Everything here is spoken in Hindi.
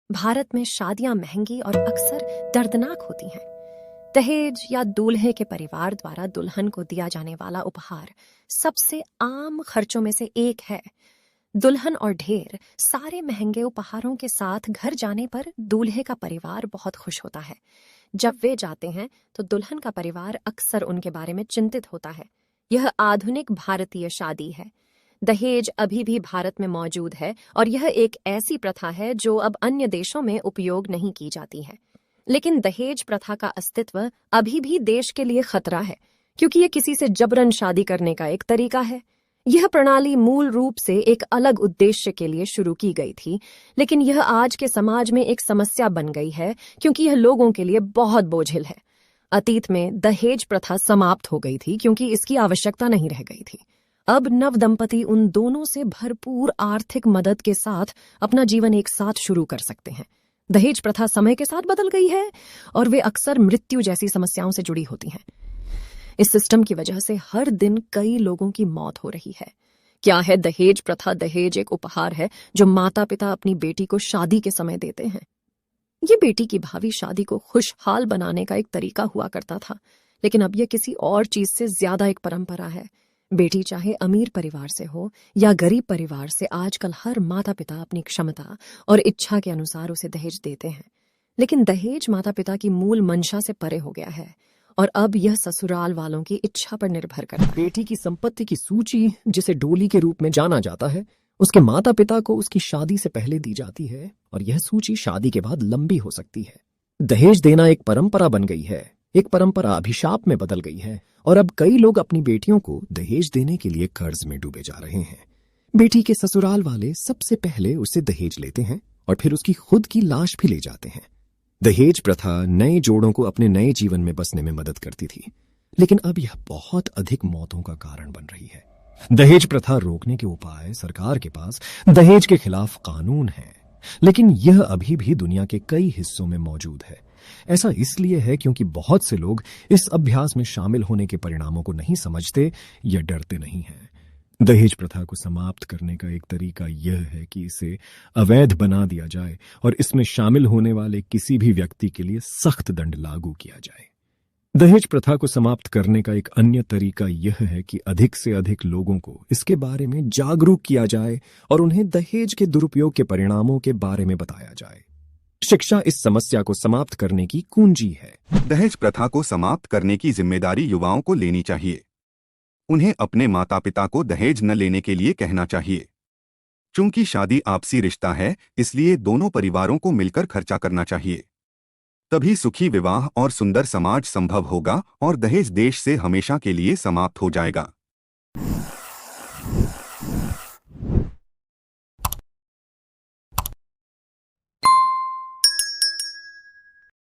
भारत में शादियां महंगी और अक्सर दर्दनाक होती हैं। दहेज या दूल्हे के परिवार द्वारा दुल्हन को दिया जाने वाला उपहार सबसे आम खर्चों में से एक है। दुल्हन और ढेर सारे महंगे उपहारों के साथ घर जाने पर दूल्हे का परिवार बहुत खुश होता है। जब वे जाते हैं तो दुल्हन का परिवार अक्सर उनके बारे में चिंतित होता है। यह आधुनिक भारतीय शादी है। दहेज अभी भी भारत में मौजूद है और यह एक ऐसी प्रथा है जो अब अन्य देशों में उपयोग नहीं की जाती है। लेकिन दहेज प्रथा का अस्तित्व अभी भी देश के लिए खतरा है, क्योंकि यह किसी से जबरन शादी करने का एक तरीका है। यह प्रणाली मूल रूप से एक अलग उद्देश्य के लिए शुरू की गई थी, लेकिन यह आज के समाज में एक समस्या बन गई है क्योंकि यह लोगों के लिए बहुत बोझिल है। अतीत में दहेज प्रथा समाप्त हो गई थी क्योंकि इसकी आवश्यकता नहीं रह गई थी। अब नव दंपति उन दोनों से भरपूर आर्थिक मदद के साथ अपना जीवन एक साथ शुरू कर सकते हैं। दहेज प्रथा समय के साथ बदल गई है और वे अक्सर मृत्यु जैसी समस्याओं से जुड़ी होती हैं। इस सिस्टम की वजह से हर दिन कई लोगों की मौत हो रही है। क्या है दहेज प्रथा? दहेज एक उपहार है जो माता पिता अपनी बेटी को शादी के समय देते हैं। ये बेटी की भावी शादी को खुशहाल बनाने का एक तरीका हुआ करता था, लेकिन अब यह किसी और चीज से ज्यादा एक परंपरा है। बेटी चाहे अमीर परिवार से हो या गरीब परिवार से, आजकल हर माता पिता अपनी क्षमता और इच्छा के अनुसार उसे दहेज देते हैं। लेकिन दहेज माता पिता की मूल मंशा से परे हो गया है और अब यह ससुराल वालों की इच्छा पर निर्भर करता है। बेटी की संपत्ति की सूची, जिसे डोली के रूप में जाना जाता है, उसके माता पिता को उसकी शादी से पहले दी जाती है और यह सूची शादी के बाद लंबी हो सकती है। दहेज देना एक परंपरा बन गई है, एक परंपरा अभिशाप में बदल गई है और अब कई लोग अपनी बेटियों को दहेज देने के लिए कर्ज में डूबे जा रहे हैं। बेटी के ससुराल वाले सबसे पहले उससे दहेज लेते हैं और फिर उसकी खुद की लाश भी ले जाते हैं। दहेज प्रथा नए जोड़ों को अपने नए जीवन में बसने में मदद करती थी, लेकिन अब यह बहुत अधिक मौतों का कारण बन रही है। दहेज प्रथा रोकने के उपाय सरकार के पास दहेज के खिलाफ कानून है, लेकिन यह अभी भी दुनिया के कई हिस्सों में मौजूद है। ऐसा इसलिए है क्योंकि बहुत से लोग इस अभ्यास में शामिल होने के परिणामों को नहीं समझते या डरते नहीं हैं। दहेज प्रथा को समाप्त करने का एक तरीका यह है कि इसे अवैध बना दिया जाए और इसमें शामिल होने वाले किसी भी व्यक्ति के लिए सख्त दंड लागू किया जाए। दहेज प्रथा को समाप्त करने का एक अन्य तरीका यह है कि अधिक से अधिक लोगों को इसके बारे में जागरूक किया जाए और उन्हें दहेज के दुरुपयोग के परिणामों के बारे में बताया जाए। शिक्षा इस समस्या को समाप्त करने की कुंजी है। दहेज प्रथा को समाप्त करने की जिम्मेदारी युवाओं को लेनी चाहिए। उन्हें अपने माता पिता को दहेज न लेने के लिए कहना चाहिए। चूंकि शादी आपसी रिश्ता है, इसलिए दोनों परिवारों को मिलकर खर्चा करना चाहिए। तभी सुखी विवाह और सुंदर समाज संभव होगा और दहेज देश से हमेशा के लिए समाप्त हो जाएगा।